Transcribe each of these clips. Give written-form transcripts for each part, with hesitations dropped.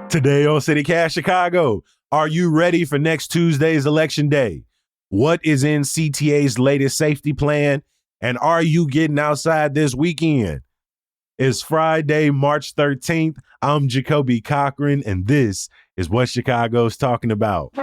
Today on CityCast Chicago, are you ready for next Tuesday's election day? What is in CTA's latest safety plan? And are you getting outside this weekend? It's Friday, March 13th. I'm Jacoby Cochran, and this is what Chicago's talking about.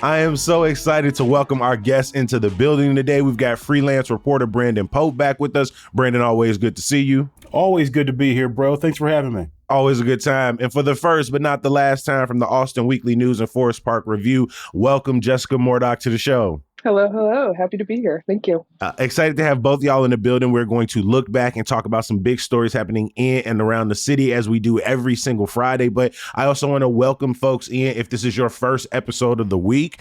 I am so excited to welcome our guests into the building today. We've got freelance reporter Brandon Pope back with us. Brandon, always good to see you. Always good to be here, bro. Thanks for having me. Always a good time. And for the first but not the last time from the Austin Weekly News and Forest Park Review, welcome Jessica Murdoch to the show. Hello. Happy to be here. Thank you. Excited to have both y'all in the building. We're going to look back and talk about some big stories happening in and around the city as we do every single Friday. But I also want to welcome folks in. If this is your first episode of the week,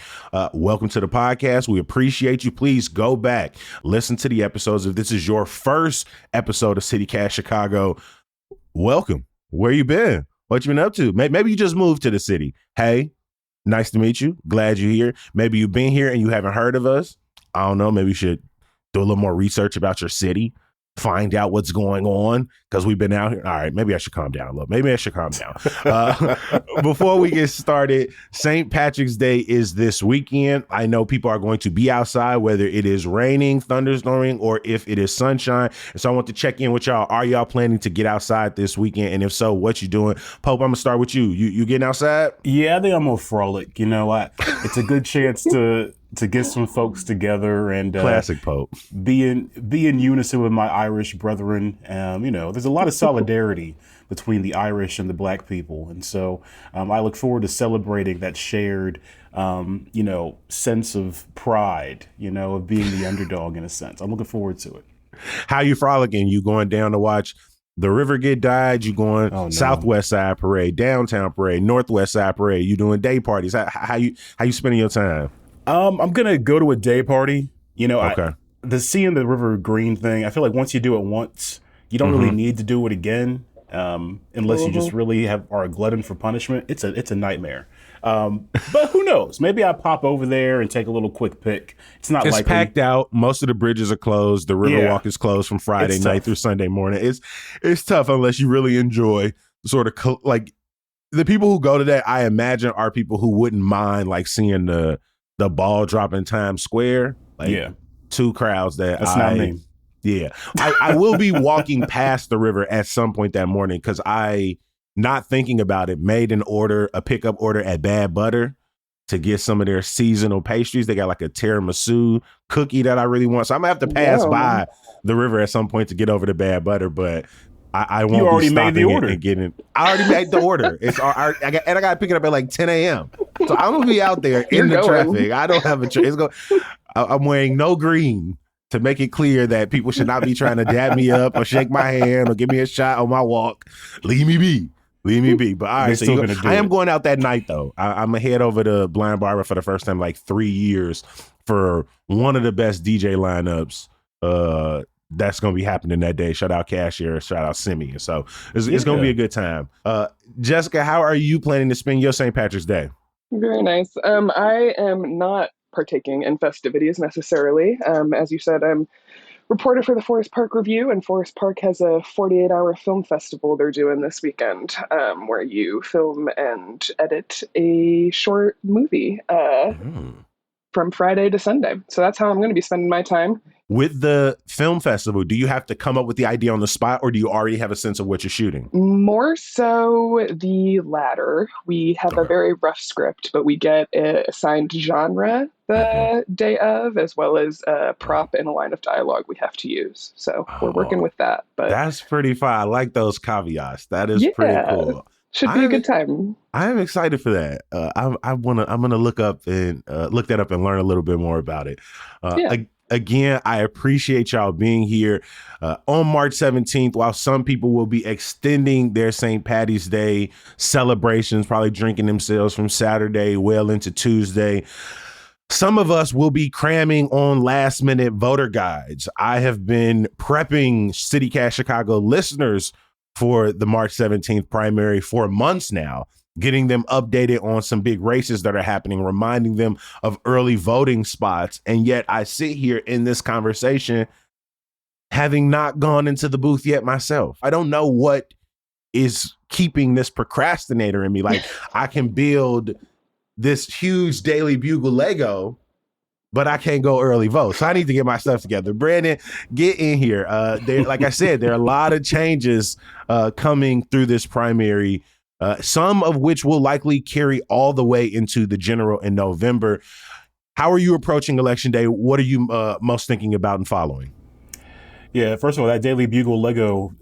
welcome to the podcast. We appreciate you. Please go back, listen to the episodes. If this is your first episode of CityCast Chicago, welcome. Where you been? What you been up to? Maybe you just moved to the city. Hey, nice to meet you. Glad you're here. Maybe you've been here and you haven't heard of us. I don't know. Maybe you should do a little more research about your city. Find out what's going on because we've been out here. All right, maybe I should calm down a little. Before we get started, St. Patrick's Day is this weekend. I know people are going to be outside, whether it is raining, thunderstorming, or if it is sunshine. And so I want to check in with y'all. Are y'all planning to get outside this weekend? And if so, what you doing? Pope, I'm going to start with you. You getting outside? Yeah, I think I'm going to frolic. You know, it's a good chance to get some folks together and classic Pope. Be in unison with my Irish brethren. You know, there's a lot of solidarity between the Irish and the Black people, and so I look forward to celebrating that shared, sense of pride. You know, of being the underdog in a sense. I'm looking forward to it. How you frolicking? You going down to watch the river get dyed? You going Southwest Side Parade, Downtown Parade, Northwest Side Parade? You doing day parties? How you spending your time? I'm gonna go to a day party. You know, okay. The seeing the river green thing, I feel like once you do it once, you don't really need to do it again, unless you just really are a glutton for punishment. It's a nightmare. But who knows? Maybe I pop over there and take a little quick pic. It's packed out. Most of the bridges are closed. The river walk is closed from Friday night through Sunday morning. It's tough unless you really enjoy sort of like the people who go to that. I imagine are people who wouldn't mind like seeing the ball drop in Times Square. Two crowds that that's not me. Yeah. I will be walking past the river at some point that morning because I, not thinking about it, made a pickup order at Bad Butter to get some of their seasonal pastries. They got like a tiramisu cookie that I really want. So I'm gonna have to pass by the river at some point to get over to Bad Butter, but I won't. You already be stopping made the order. And getting. I already made the order. I got to pick it up at like 10 a.m. So I'm gonna be out there in the traffic. I don't have a choice. I'm wearing no green to make it clear that people should not be trying to dab me up or shake my hand or give me a shot on my walk. Leave me be. But all right, so I am going out that night though. I'm gonna head over to Blind Barber for the first time in like 3 years for one of the best DJ lineups. That's going to be happening that day. Shout out Cashier, shout out Simi. And so it's going to be a good time. Jessica, how are you planning to spend your St. Patrick's Day? Very nice. I am not partaking in festivities necessarily. As you said, I'm reporter for the Forest Park Review, and Forest Park has a 48-hour film festival they're doing this weekend where you film and edit a short movie from Friday to Sunday. So that's how I'm going to be spending my time. With the film festival, do you have to come up with the idea on the spot, or do you already have a sense of what you're shooting? More so the latter. We have a very rough script, but we get assigned genre the day of, as well as a prop and a line of dialogue we have to use. So we're working with that. But that's pretty fun. I like those caveats. That is pretty cool. Should be a good time. I am excited for that. I'm gonna look that up and learn a little bit more about it. Again, I appreciate y'all being here on March 17th. While some people will be extending their St. Patty's Day celebrations, probably drinking themselves from Saturday well into Tuesday, some of us will be cramming on last-minute voter guides. I have been prepping CityCast Chicago listeners for the March 17th primary for months now, getting them updated on some big races that are happening, reminding them of early voting spots. And yet I sit here in this conversation having not gone into the booth yet myself. I don't know what is keeping this procrastinator in me. Like, I can build this huge Daily Bugle Lego, but I can't go early vote. So I need to get my stuff together. Brandon, get in here. Like I said, there are a lot of changes coming through this primary, some of which will likely carry all the way into the general in November. How are you approaching Election Day? What are you most thinking about and following? Yeah, first of all, that Daily Bugle Lego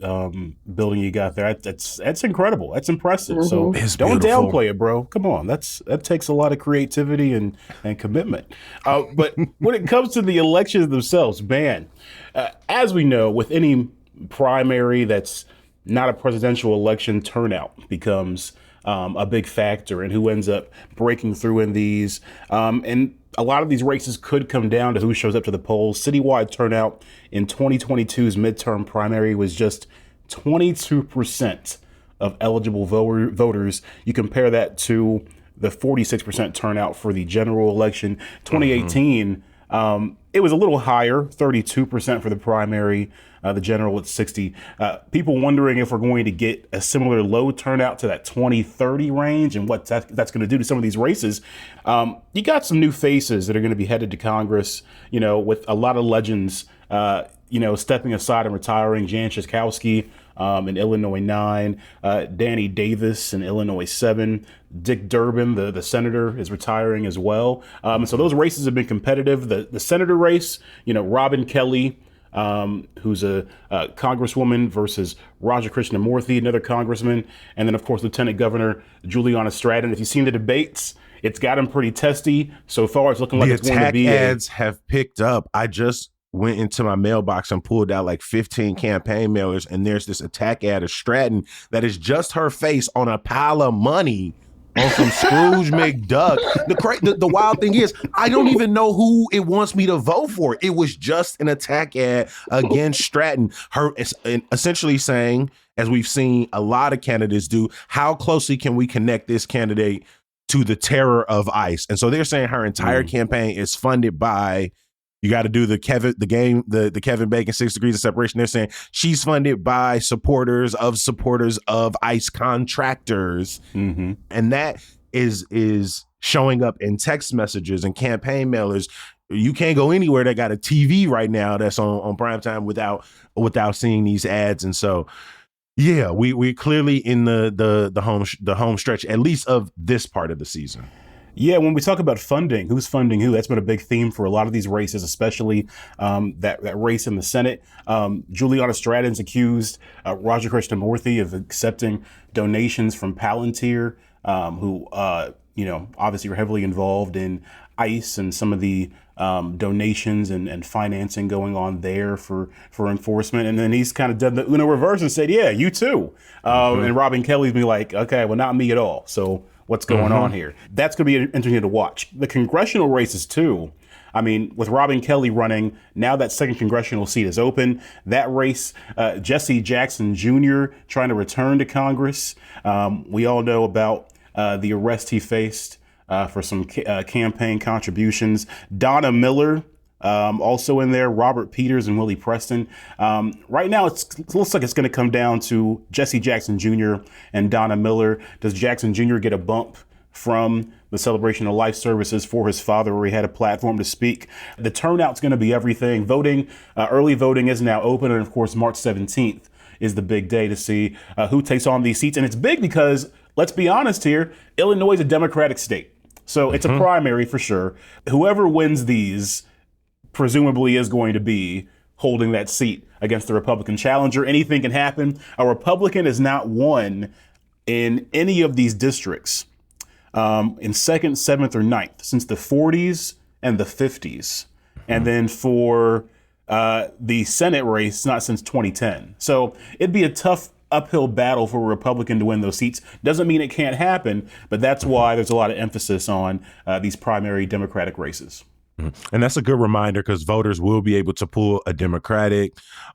building you got there, that's incredible. That's impressive. Mm-hmm. So It's don't beautiful. downplay it, bro. Come on, that takes a lot of creativity and commitment. But when it comes to the elections themselves, man, as we know, with any primary that's not a presidential election, turnout becomes a big factor in who ends up breaking through in these. And a lot of these races could come down to who shows up to the polls. Citywide turnout in 2022's midterm primary was just 22% of eligible voters. You compare that to the 46% turnout for the general election. 2018, it was a little higher, 32% for the primary. The general at 60. People wondering if we're going to get a similar low turnout to that 2030 range and what that's going to do to some of these races. You got some new faces that are going to be headed to Congress, with a lot of legends, stepping aside and retiring. Jan Schakowsky in Illinois 9, Danny Davis in Illinois 7, Dick Durbin, the senator, is retiring as well. So those races have been competitive. The senator race, Robin Kelly, who's a congresswoman, versus Raja Krishnamurthy, another congressman, and then, of course, Lieutenant Governor Juliana Stratton. If you've seen the debates, it's got him pretty testy. So far, it's looking like it's going to be. The attack ads have picked up. I just went into my mailbox and pulled out like 15 campaign mailers, and there's this attack ad of Stratton that is just her face on a pile of money on some Scrooge McDuck. The wild thing is, I don't even know who it wants me to vote for. It was just an attack ad against Stratton. Her essentially saying, as we've seen a lot of candidates do, how closely can we connect this candidate to the terror of ICE? And so they're saying her entire campaign is funded by. You got to do the Kevin Bacon 6 Degrees of Separation. They're saying she's funded by supporters of ICE contractors. Mm-hmm. And that is showing up in text messages and campaign mailers. You can't go anywhere that got a TV right now that's on primetime without seeing these ads. And so, yeah, we're clearly in the home stretch, at least of this part of the season. Yeah, when we talk about funding, who's funding who, that's been a big theme for a lot of these races, especially that race in the Senate. Juliana Stratton's accused Raja Krishnamurthy of accepting donations from Palantir, who obviously are heavily involved in ICE and some of the donations and financing going on there for enforcement. And then he's kind of done the Uno reverse and said, yeah, you too. And Robin Kelly's been like, okay, well, not me at all. So what's going on here? That's going to be interesting to watch. The congressional races too. I mean, with Robin Kelly running, now that second congressional seat is open. That race, Jesse Jackson Jr. trying to return to Congress. We all know about the arrest he faced for some campaign contributions. Donna Miller, also in there, Robert Peters and Willie Preston. Right now, it looks like it's going to come down to Jesse Jackson Jr. and Donna Miller. Does Jackson Jr. get a bump from the celebration of life services for his father, where he had a platform to speak? The turnout's going to be everything. Early voting is now open. And of course, March 17th is the big day to see who takes on these seats. And it's big because, let's be honest here, Illinois is a Democratic state. So it's a primary for sure. Whoever wins these presumably is going to be holding that seat against the Republican challenger. Anything can happen. A Republican has not won in any of these districts in second, seventh, or ninth since the 40s and the 50s. And then for the Senate race, not since 2010. So it'd be a tough uphill battle for a Republican to win those seats. Doesn't mean it can't happen, but that's why there's a lot of emphasis on these primary Democratic races. And that's a good reminder because voters will be able to pull a Democrat,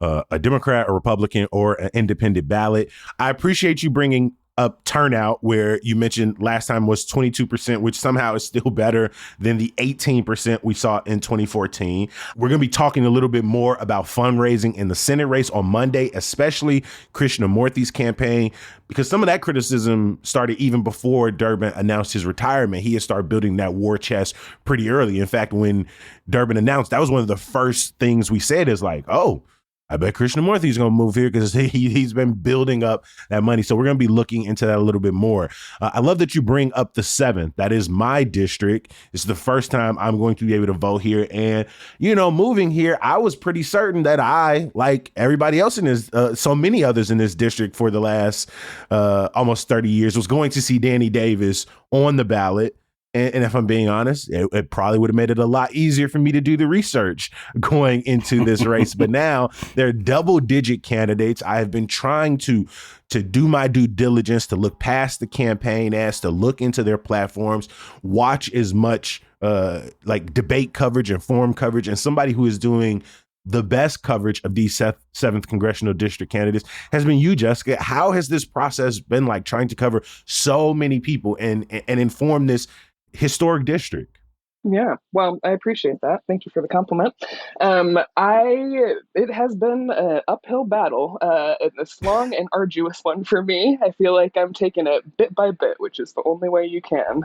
a Republican, or an independent ballot. I appreciate you bringing up turnout, where you mentioned last time was 22%, which somehow is still better than the 18% we saw in 2014. We're going to be talking a little bit more about fundraising in the Senate race on Monday, especially Krishnamurthy's campaign, because some of that criticism started even before Durbin announced his retirement. He had started building that war chest pretty early. In fact, when Durbin announced, that was one of the first things we said is like, oh, I bet Krishnamurthy is going to move here because he's been building up that money. So we're going to be looking into that a little bit more. I love that you bring up the 7th. That is my district. It's the first time I'm going to be able to vote here. And, moving here, I was pretty certain that I, like everybody else in this, so many others in this district for the last almost 30 years, was going to see Danny Davis on the ballot. And if I'm being honest, it probably would have made it a lot easier for me to do the research going into this race. But now there are double-digit candidates. I have been trying to do my due diligence, to look past the campaign ads, to look into their platforms, watch as much like debate coverage and forum coverage. And somebody who is doing the best coverage of these 7th congressional district candidates has been you, Jessica. How has this process been like, trying to cover so many people and inform this historic district? Yeah, well, I appreciate that. Thank you for the compliment. It has been an uphill battle, a long and arduous one for me. I feel like I'm taking it bit by bit, which is the only way you can.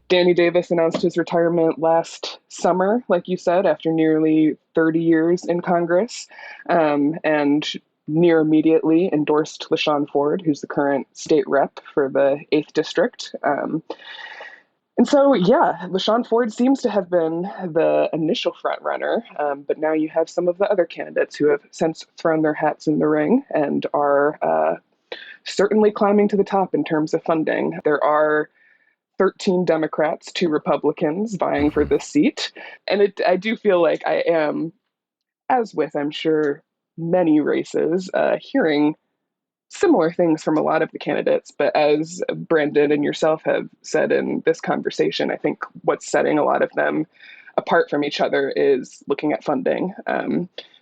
Danny Davis announced his retirement last summer, like you said, after nearly 30 years in Congress, and near immediately endorsed LaShawn Ford, who's the current state rep for the 8th district. And so, yeah, LaShawn Ford seems to have been the initial front runner, but now you have some of the other candidates who have since thrown their hats in the ring and are certainly climbing to the top in terms of funding. There are 13 Democrats, 2 Republicans vying for this seat. And I do feel like I am, as with, I'm sure, many races, hearing similar things from a lot of the candidates. But as Brandon and yourself have said in this conversation, I think what's setting a lot of them apart from each other is looking at funding.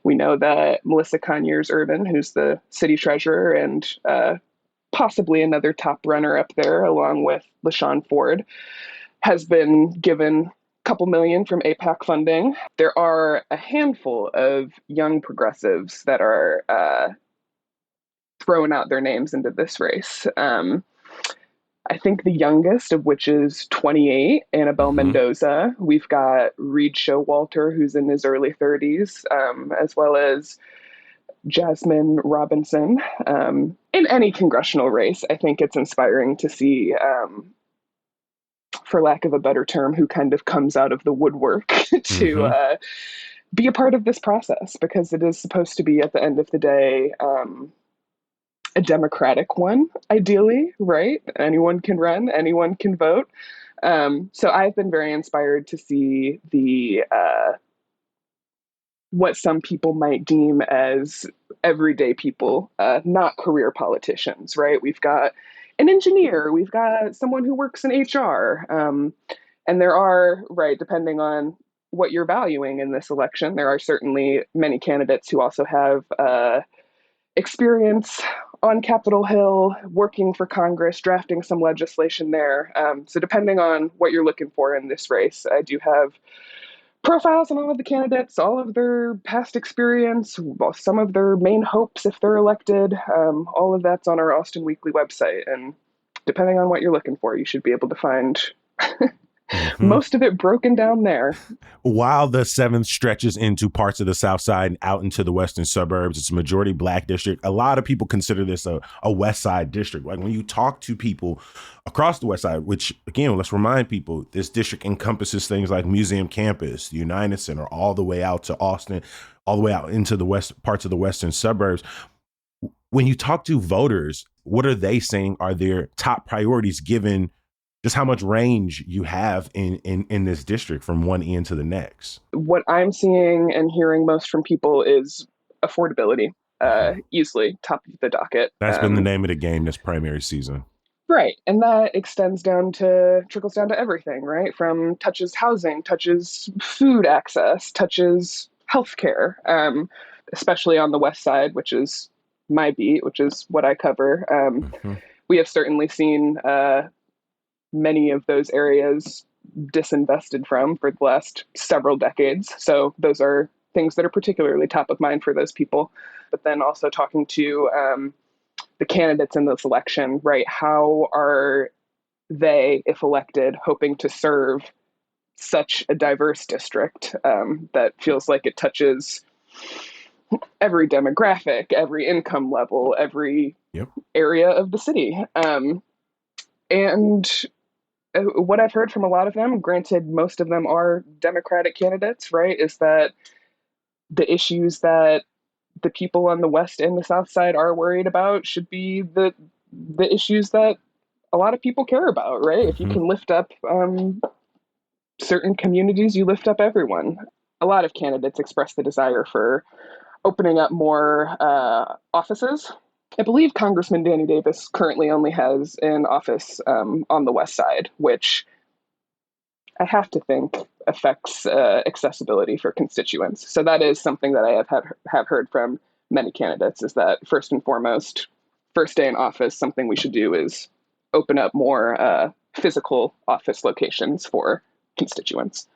We know that Melissa Conyers-Urban, who's the city treasurer and possibly another top runner up there, along with LaShawn Ford, has been given a couple million from APAC funding. There are a handful of young progressives that are throwing out their names into this race. I think the youngest of which is 28, Annabelle Mendoza. We've got Reed Showalter, who's in his early 30s, as well as Jasmine Robinson. In any congressional race, I think it's inspiring to see, for lack of a better term, who kind of comes out of the woodwork to be a part of this process, because it is supposed to be, at the end of the day, a democratic one, ideally, right? Anyone can run, anyone can vote. So I've been very inspired to see the what some people might deem as everyday people, not career politicians, right? We've got an engineer, we've got someone who works in HR, and there are, right, depending on what you're valuing in this election, there are certainly many candidates who also have experience on Capitol Hill, working for Congress, drafting some legislation there. So depending on what you're looking for in this race, I do have profiles on all of the candidates, all of their past experience, some of their main hopes if they're elected. All of that's on our Austin Weekly website. And depending on what you're looking for, you should be able to find most of it broken down there. While the 7th stretches into parts of the South Side and out into the western suburbs, it's a majority Black district. A lot of people consider this a West Side district. Like when you talk to people across the West Side, which again, let's remind people, this district encompasses things like Museum Campus, the United Center, all the way out to Austin, all the way out into the west parts of the western suburbs. When you talk to voters, what are they saying are their top priorities, given just how much range you have in this district from one end to the next? What I'm seeing and hearing most from people is affordability, easily top of the docket. That's been the name of the game this primary season. Right. And that trickles down to everything, right? From touches housing, touches food access, touches healthcare, especially on the West Side, which is my beat, which is what I cover. Mhm. We have certainly seen many of those areas disinvested from for the last several decades. So those are things that are particularly top of mind for those people. But then also talking to the candidates in this election, right? How are they, if elected, hoping to serve such a diverse district that feels like it touches every demographic, every income level, every Yep. area of the city? And what I've heard from a lot of them, granted, most of them are Democratic candidates, right, is that the issues that the people on the West and the South Side are worried about should be the issues that a lot of people care about, right? If you Hmm. can lift up certain communities, you lift up everyone. A lot of candidates express the desire for opening up more offices. I believe Congressman Danny Davis currently only has an office on the West Side, which I have to think affects accessibility for constituents. So that is something that I have heard from many candidates is that first and foremost, first day in office, something we should do is open up more physical office locations for constituents.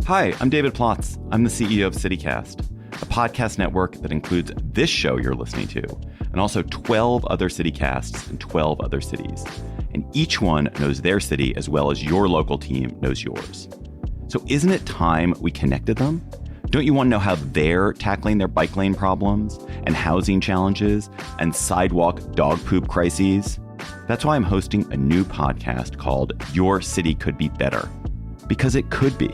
Hi, I'm David Plotz. I'm the CEO of CityCast, a podcast network that includes this show you're listening to, and also 12 other CityCasts in 12 other cities. And each one knows their city as well as your local team knows yours. So isn't it time we connected them? Don't you want to know how they're tackling their bike lane problems and housing challenges and sidewalk dog poop crises? That's why I'm hosting a new podcast called Your City Could Be Better. Because it could be.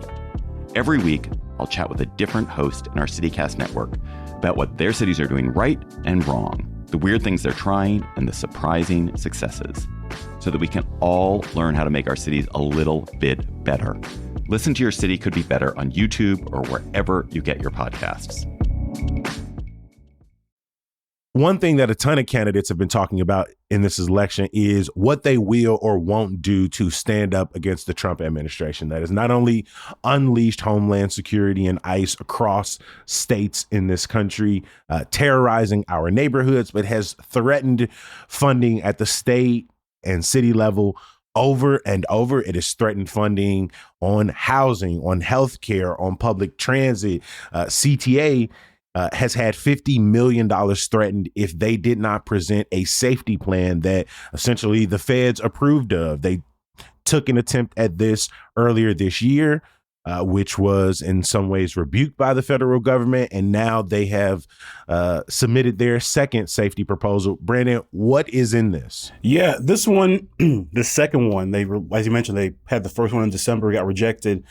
Every week, I'll chat with a different host in our CityCast network about what their cities are doing right and wrong, the weird things they're trying, and the surprising successes, so that we can all learn how to make our cities a little bit better. Listen to Your City Could Be Better on YouTube or wherever you get your podcasts. One thing that a ton of candidates have been talking about in this election is what they will or won't do to stand up against the Trump administration. That has not only unleashed Homeland Security and ICE across states in this country, terrorizing our neighborhoods, but has threatened funding at the state and city level over and over. It has threatened funding on housing, on healthcare, on public transit. CTA has had $50 million threatened if they did not present a safety plan that essentially the feds approved of. They took an attempt at this earlier this year, which was in some ways rebuked by the federal government. And now they have submitted their second safety proposal. Brandon, what is in this? Yeah, this one, the second one, as you mentioned, they had the first one in December, got rejected.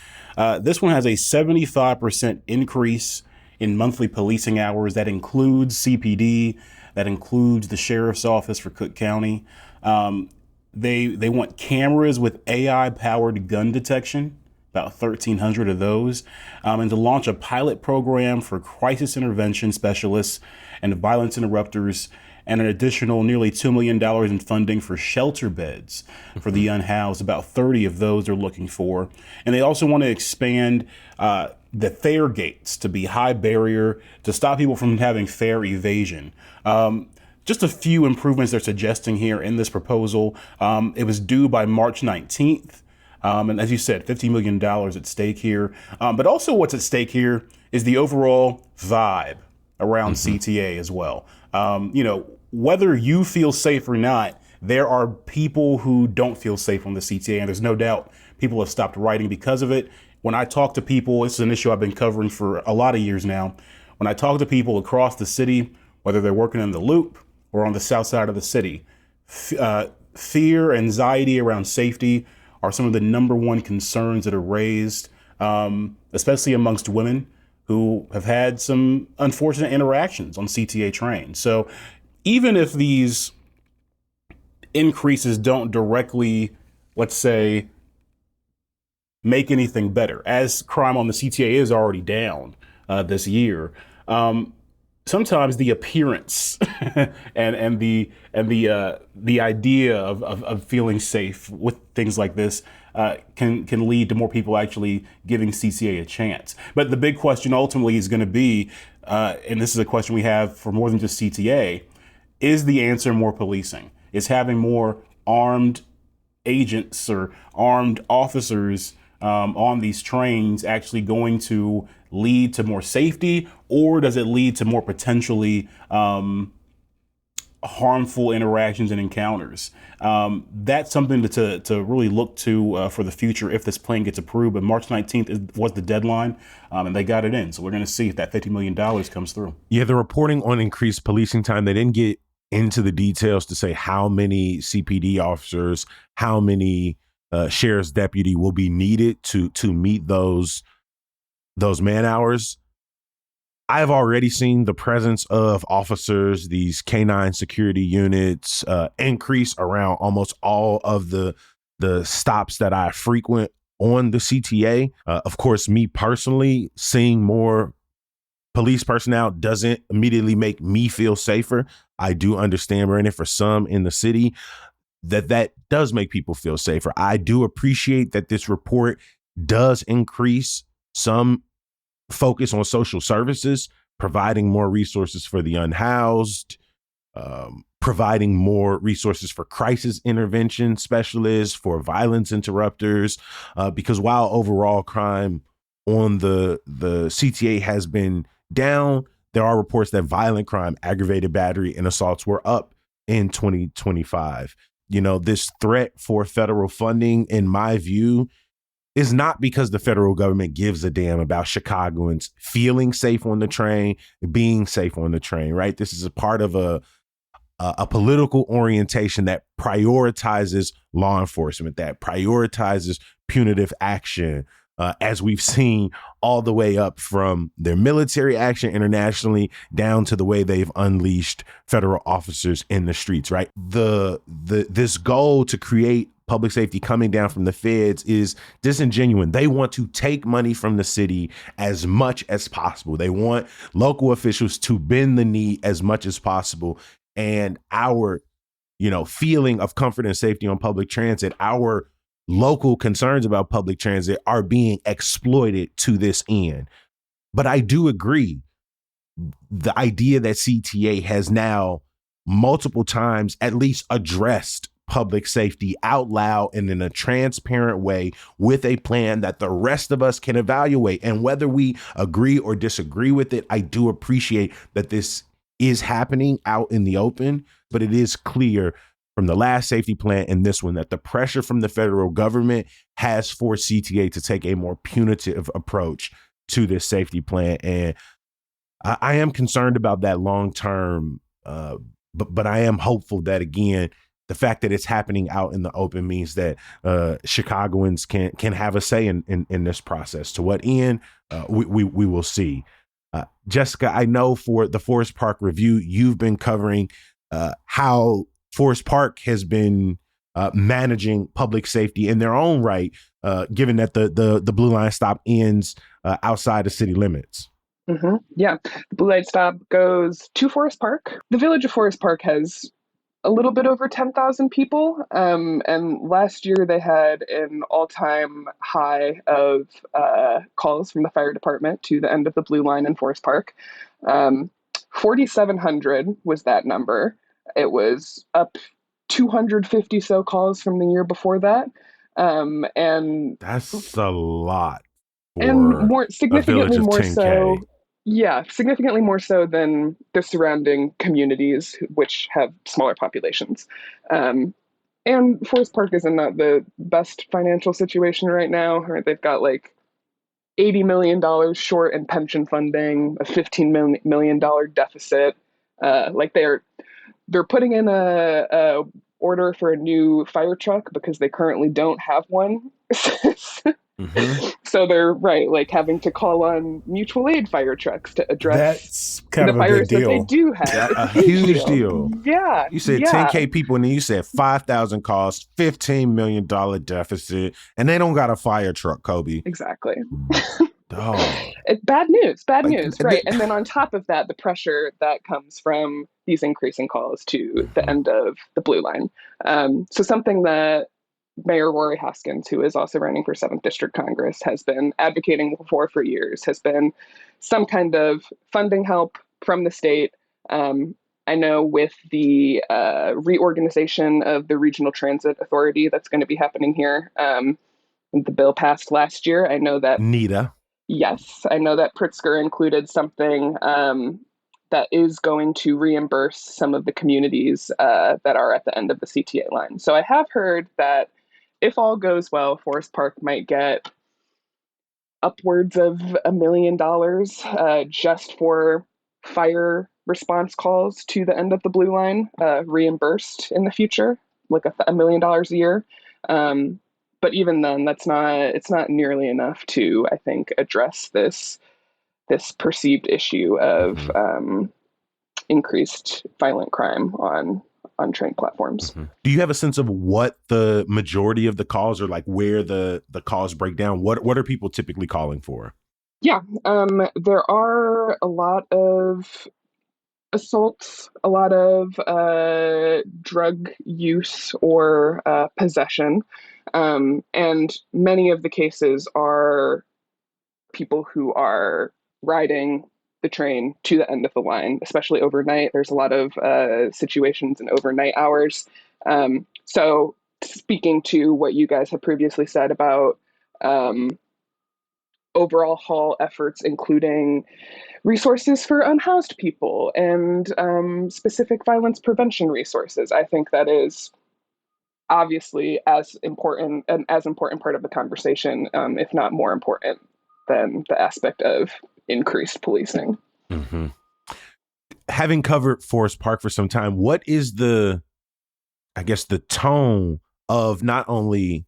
This one has a 75% increase in monthly policing hours. That includes CPD, that includes the sheriff's office for Cook County. They want cameras with AI-powered gun detection, about 1,300 of those, and to launch a pilot program for crisis intervention specialists and violence interrupters, and an additional nearly $2 million in funding for shelter beds for the unhoused. About 30 of those they're looking for. And they also want to expand the fare gates to be high barrier to stop people from having fare evasion. Just a few improvements they're suggesting here in this proposal. It was due by March 19th. And as you said, $50 million at stake here. But also what's at stake here is the overall vibe around CTA as well. Whether you feel safe or not, there are people who don't feel safe on the CTA, and there's no doubt people have stopped writing because of it. When I talk to people, this is an issue I've been covering for a lot of years now. When I talk to people across the city, whether they're working in the Loop or on the south side of the city, fear, anxiety around safety are some of the number one concerns that are raised, especially amongst women who have had some unfortunate interactions on CTA trains. So even if these increases don't directly, let's say, make anything better. As crime on the CTA is already down this year, sometimes the appearance and the idea of feeling safe with things like this can lead to more people actually giving CTA a chance. But the big question ultimately is going to be, and this is a question we have for more than just CTA, is the answer more policing? Is having more armed agents or armed officers on these trains actually going to lead to more safety, or does it lead to more potentially harmful interactions and encounters? That's something to really look to for the future if this plan gets approved. But March 19th was the deadline, and they got it in. So we're going to see if that $50 million comes through. Yeah, the reporting on increased policing time, they didn't get into the details to say how many CPD officers, how many sheriff's deputy will be needed to meet those man hours. I've already seen the presence of officers, these canine security units, increase around almost all of the stops that I frequent on the CTA. Of course, me personally, seeing more police personnel doesn't immediately make me feel safer. I do understand, Brandon, for some in the city, that does make people feel safer. I do appreciate that this report does increase some focus on social services, providing more resources for the unhoused, providing more resources for crisis intervention specialists, for violence interrupters, because while overall crime on the CTA has been down, there are reports that violent crime, aggravated battery, and assaults were up in 2025. You know, this threat for federal funding, in my view, is not because the federal government gives a damn about Chicagoans feeling safe on the train, being safe on the train, right? This is a part of a political orientation that prioritizes law enforcement, that prioritizes punitive action, as we've seen all the way up from their military action internationally down to the way they've unleashed federal officers in the streets, right? This goal to create public safety coming down from the feds is disingenuous. They want to take money from the city as much as possible. They want local officials to bend the knee as much as possible. And our, feeling of comfort and safety on public transit, our local concerns about public transit are being exploited to this end. But I do agree, the idea that CTA has now multiple times at least addressed public safety out loud and in a transparent way with a plan that the rest of us can evaluate. And whether we agree or disagree with it, I do appreciate that this is happening out in the open, but it is clear from the last safety plan and this one that the pressure from the federal government has forced CTA to take a more punitive approach to this safety plan. And I am concerned about that long term, but I am hopeful that, again, the fact that it's happening out in the open means that Chicagoans can have a say in this process. To what end, we will see. Jessica, I know for the Forest Park Review, you've been covering how Forest Park has been managing public safety in their own right, given that the Blue Line stop ends outside the city limits. Mm-hmm. Yeah, the Blue Light stop goes to Forest Park. The village of Forest Park has a little bit over 10,000 people. And last year they had an all-time high of calls from the fire department to the end of the Blue Line in Forest Park. 4,700 was that number. It was up 250 so calls from the year before that. And that's a lot. And more significantly more 10K. so. Yeah, significantly more so than the surrounding communities, which have smaller populations. And Forest Park is in not the best financial situation right now. Right? They've got like $80 million short in pension funding, a $15 million deficit. Like they're putting in a order for a new fire truck because they currently don't have one. So they're like having to call on mutual aid fire trucks to address That's kind the of a big fires that they deal. do have. Yeah, It's a huge deal. Yeah. You said yeah. 10K people, and then you said 5,000 costs, $15 million deficit, and they don't got a fire truck, Kobe. Exactly. Dog. Bad news, Like, right? And then on top of that, the pressure that comes from these increasing calls to the end of the blue line. So something that Mayor Rory Hoskins, who is also running for 7th District Congress, has been advocating for years, has been some kind of funding help from the state. I know with the reorganization of the Regional Transit Authority that's going to be happening here, the bill passed last year. I know that Nita. Yes, I know that Pritzker included something that is going to reimburse some of the communities that are at the end of the CTA line. So I have heard that if all goes well, Forest Park might get upwards of $1 million just for fire response calls to the end of the blue line, reimbursed in the future, like $1 million a year. But even then, it's not nearly enough to, I think, address this perceived issue of increased violent crime on train platforms. Do you have a sense of what the majority of the calls are, like where the calls break down? What are people typically calling for? Yeah, there are a lot of assaults, a lot of drug use or possession. And many of the cases are people who are riding the train to the end of the line, especially overnight. There's a lot of situations in overnight hours. So speaking to what you guys have previously said about overall haul efforts, including resources for unhoused people and specific violence prevention resources, I think that is obviously as important part of the conversation, if not more important than the aspect of increased policing. Having covered Forest Park for some time, what is the tone of not only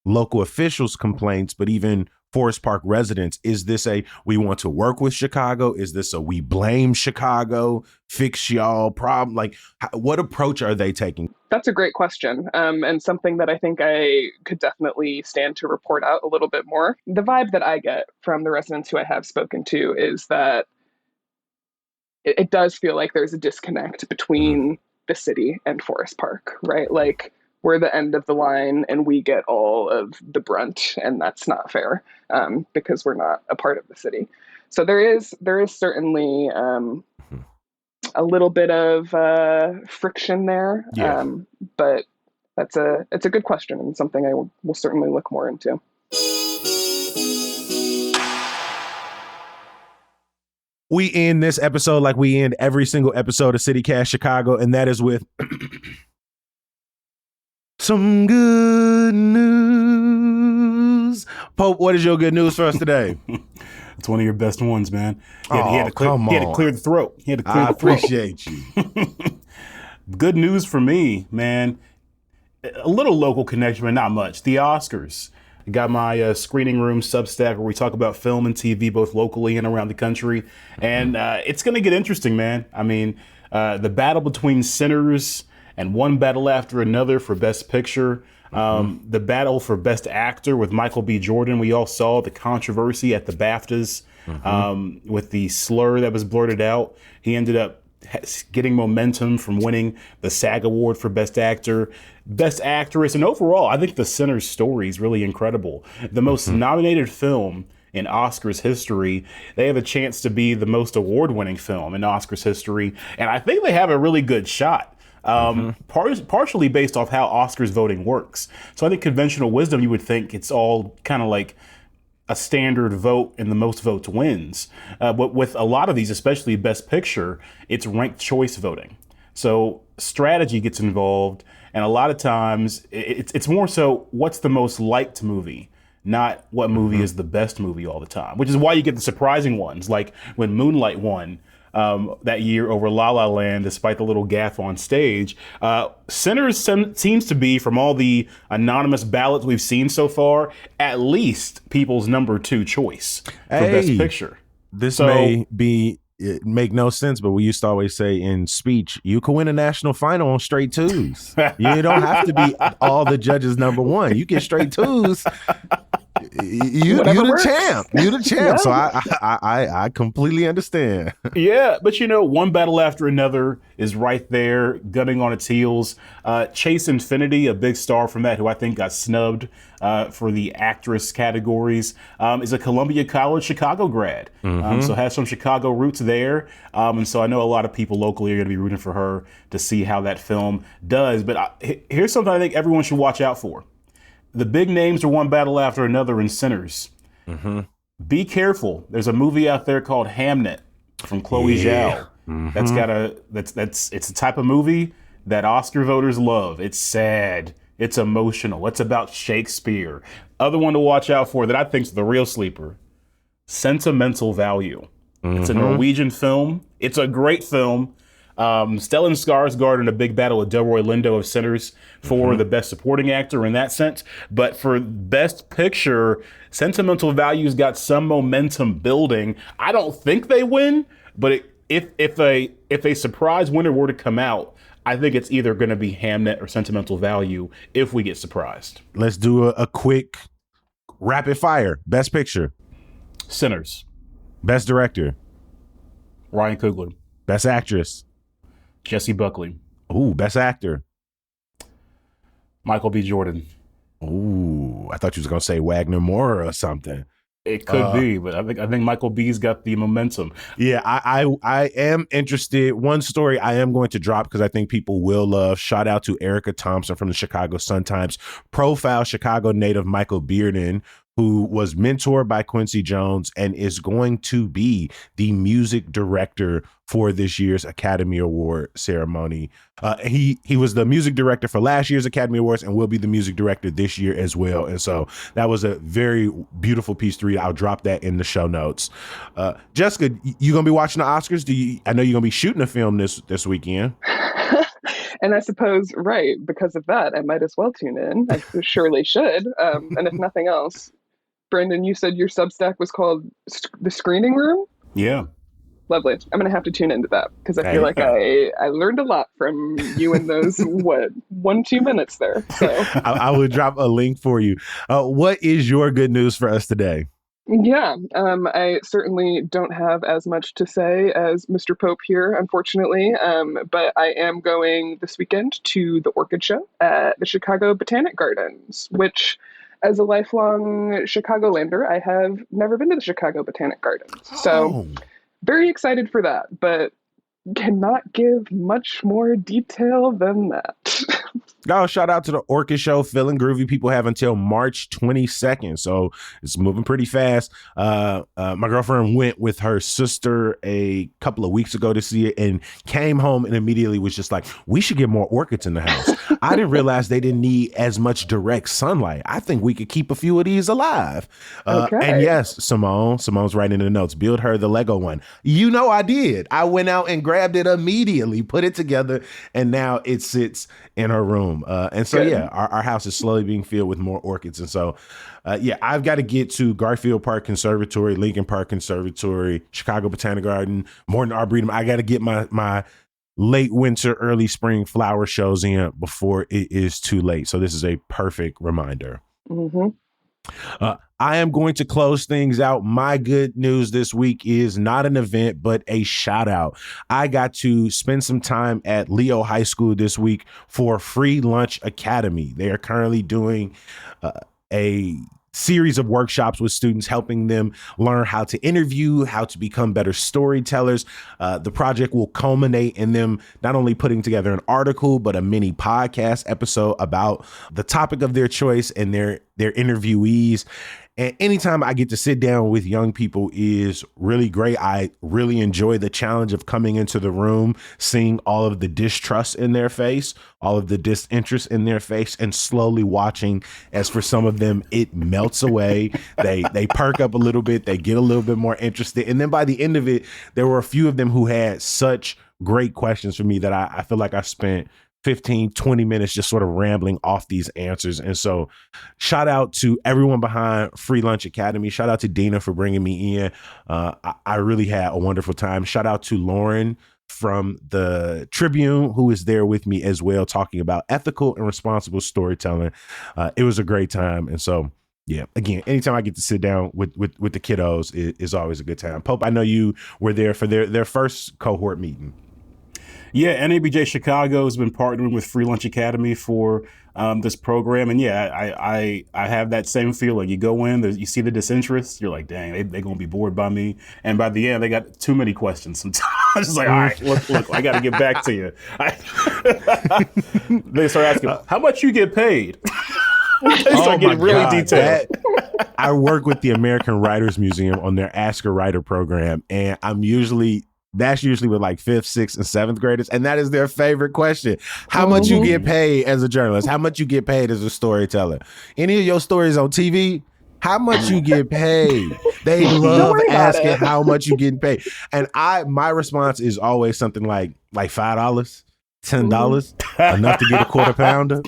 local officials' complaints, but even Forest Park residents? Is this a we want to work with Chicago? Is this a we blame Chicago, fix y'all problem? Like, what approach are they taking? That's a great question, and something that I think I could definitely stand to report out a little bit more. The vibe that I get from the residents who I have spoken to is that it does feel like there's a disconnect between the city and Forest Park, right? Like, we're the end of the line and we get all of the brunt, and that's not fair because we're not a part of the city. So there is certainly a little bit of friction there, but it's a good question and something I will certainly look more into. We end this episode like we end every single episode of CityCast Chicago, and that is with some good news. Pope, what is your good news for us today? It's one of your best ones, man. He had to clear the throat. I appreciate you. Good news for me, man. A little local connection, but not much. The Oscars. I got my screening room Substack where we talk about film and TV both locally and around the country. And it's going to get interesting, man. I mean, the battle between Sinners and one battle after another for Best Picture. The battle for Best Actor with Michael B. Jordan. We all saw the controversy at the BAFTAs with the slur that was blurted out. He ended up getting momentum from winning the SAG Award for Best Actor, Best Actress, and overall, I think the Sinners story is really incredible. The most nominated film in Oscars history. They have a chance to be the most award-winning film in Oscars history, and I think they have a really good shot. Partially based off how Oscars voting works. So I think conventional wisdom, you would think it's all kind of like a standard vote and the most votes wins. But with a lot of these, especially Best Picture, it's ranked choice voting. So strategy gets involved, and a lot of times it's more so what's the most liked movie, not what movie is the best movie all the time, which is why you get the surprising ones, like when Moonlight won that year over La La Land, despite the little gaffe on stage. Sinners seems to be, from all the anonymous ballots we've seen so far, at least people's number 2 choice for Best Picture. This may be make no sense, but we used to always say in speech, you can win a national final on straight 2s. You don't have to be all the judges number 1. You get straight 2s. You the champ. You the champ. Yeah. So I completely understand. Yeah, but one battle after another is right there, gunning on its heels. Chase Infinity, a big star from that, who I think got snubbed for the actress categories, is a Columbia College Chicago grad. So has some Chicago roots there. And so I know a lot of people locally are going to be rooting for her to see how that film does. But here's something I think everyone should watch out for. The big names are one battle after another in Sinners. Be careful. There's a movie out there called Hamnet from Chloe Zhao. It's a type of movie that Oscar voters love. It's sad. It's emotional. It's about Shakespeare. Other one to watch out for that I think is the real sleeper, Sentimental Value. It's a Norwegian film. It's a great film. Stellan Skarsgård in a big battle with Delroy Lindo of Sinners for the best supporting actor in that sense. But for best picture, Sentimental Value's got some momentum building. I don't think they win, but if a surprise winner were to come out, I think it's either going to be Hamnet or Sentimental Value if we get surprised. Let's do a quick rapid fire. Best picture. Sinners. Best director. Ryan Coogler. Best actress. Jessie Buckley. Ooh, best actor. Michael B. Jordan. Ooh, I thought you was gonna say Wagner Moore or something. It could be, but I think Michael B's got the momentum. Yeah, I am interested. One story I am going to drop because I think people will love. Shout out to Erica Thompson from the Chicago Sun-Times. Profile Chicago native Michael Bearden, who was mentored by Quincy Jones and is going to be the music director for this year's Academy Award ceremony. He was the music director for last year's Academy Awards and will be the music director this year as well. And so that was a very beautiful piece to read. I'll drop that in the show notes. Jessica, you gonna be watching the Oscars? I know you're gonna be shooting a film this weekend. And I suppose, right, because of that, I might as well tune in. I surely should. And if nothing else, Brendan, you said your Substack was called The Screening Room? Yeah. Lovely. I'm going to have to tune into that because I feel like I learned a lot from you in those, 1-2 minutes there. So I will drop a link for you. What is your good news for us today? Yeah, I certainly don't have as much to say as Mr. Pope here, unfortunately, but I am going this weekend to the Orchid Show at the Chicago Botanic Gardens, which, as a lifelong Chicagolander, I have never been to the Chicago Botanic Gardens. So very excited for that, but cannot give much more detail than that. Oh, shout out to the Orchid Show. Feeling Groovy. People have until March 22nd. So it's moving pretty fast. My girlfriend went with her sister a couple of weeks ago to see it and came home and immediately was just like, we should get more orchids in the house. I didn't realize they didn't need as much direct sunlight. I think we could keep a few of these alive. And yes, Simone's writing in the notes, build her the Lego one. You know, I did. I went out and grabbed it immediately, put it together, and now it sits in her room. And so, yeah, our house is slowly being filled with more orchids. And so, I've got to get to Garfield Park Conservatory, Lincoln Park Conservatory, Chicago Botanic Garden, Morton Arboretum. I got to get my late winter, early spring flower shows in before it is too late. So this is a perfect reminder. I am going to close things out. My good news this week is not an event, but a shout out. I got to spend some time at Leo High School this week for Free Lunch Academy. They are currently doing a series of workshops with students, helping them learn how to interview, how to become better storytellers. The project will culminate in them not only putting together an article, but a mini podcast episode about the topic of their choice and their interviewees. And anytime I get to sit down with young people is really great. I really enjoy the challenge of coming into the room, seeing all of the distrust in their face, all of the disinterest in their face, and slowly watching as for some of them, it melts away. They perk up a little bit. They get a little bit more interested. And then by the end of it, there were a few of them who had such great questions for me that I feel like I spent 15, 20 minutes just sort of rambling off these answers. And so shout out to everyone behind Free Lunch Academy. Shout out to Dina for bringing me in. I really had a wonderful time. Shout out to Lauren from the Tribune, who is there with me as well, talking about ethical and responsible storytelling. It was a great time. And so, yeah, again, anytime I get to sit down with the kiddos is always a good time. Pope, I know you were there for their first cohort meeting. Yeah, NABJ Chicago has been partnering with Free Lunch Academy for this program. And yeah, I have that same feeling. You go in, you see the disinterest, you're like, dang, they're going to be bored by me. And by the end, they got too many questions sometimes. I'm just like, all right, look, I got to get back to you. They start asking, how much you get paid? They start getting really detailed. I work with the American Writers Museum on their Ask a Writer program, and that's usually with like 5th, 6th, and 7th graders. And that is their favorite question. How much you get paid as a journalist? How much you get paid as a storyteller? Any of your stories on TV? How much you get paid? They love asking how much you getting paid. And my response is always something like $5, $10, enough to get a quarter pounder.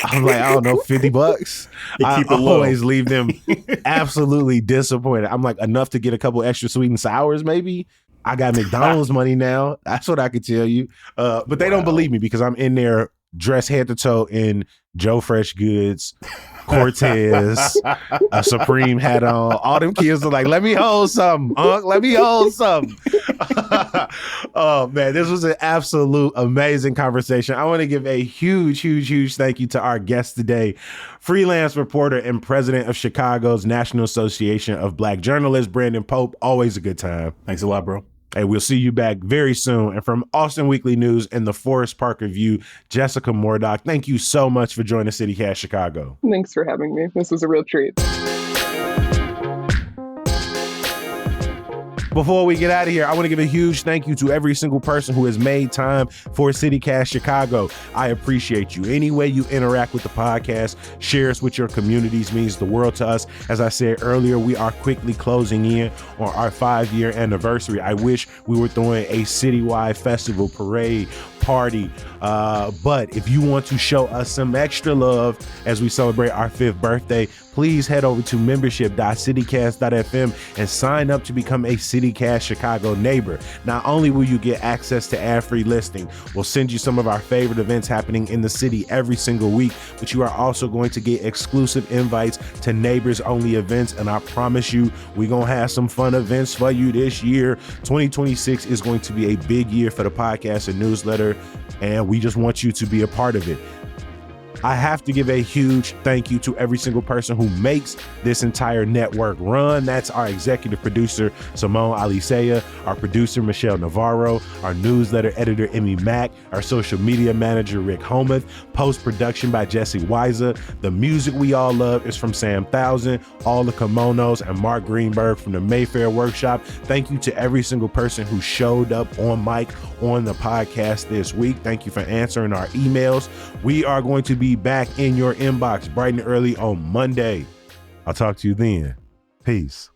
I'm like, I don't know, $50. I always leave them absolutely disappointed. I'm like, enough to get a couple extra sweet and sours, maybe. I got McDonald's money now. That's what I could tell you. But they don't believe me because I'm in there dressed head to toe in Joe Fresh Goods, Cortez, a Supreme hat on. All them kids are like, let me hold something, Unc. Let me hold something. Oh, man, this was an absolute amazing conversation. I want to give a huge, huge, huge thank you to our guest today, freelance reporter and president of Chicago's National Association of Black Journalists, Brandon Pope. Always a good time. Thanks a lot, bro. Hey, we'll see you back very soon. And from Austin Weekly News and the Forest Park Review, Jessica Mordock, thank you so much for joining CityCast Chicago. Thanks for having me. This was a real treat. Before we get out of here, I want to give a huge thank you to every single person who has made time for CityCast Chicago. I appreciate you. Any way you interact with the podcast, share us with your communities means the world to us. As I said earlier, we are quickly closing in on our 5-year anniversary. I wish we were throwing a citywide festival, parade, party. But if you want to show us some extra love as we celebrate our 5th birthday, please head over to membership.citycast.fm and sign up to become a CityCast Chicago neighbor. Not only will you get access to ad-free listing, we'll send you some of our favorite events happening in the city every single week, but you are also going to get exclusive invites to neighbors-only events, and I promise you, we're going to have some fun events for you this year. 2026 is going to be a big year for the podcast and newsletter, and we just want you to be a part of it. I have to give a huge thank you to every single person who makes this entire network run. That's our executive producer, Simone Alicea, our producer, Michelle Navarro, our newsletter editor, Emmy Mack, our social media manager, Rick Homuth, post-production by Jesse Weiser. The music we all love is from Sam Thousand, All the Kimonos, and Mark Greenberg from the Mayfair Workshop. Thank you to every single person who showed up on mic on the podcast this week. Thank you for answering our emails. We are going to be back in your inbox bright and early on Monday. I'll talk to you then. Peace.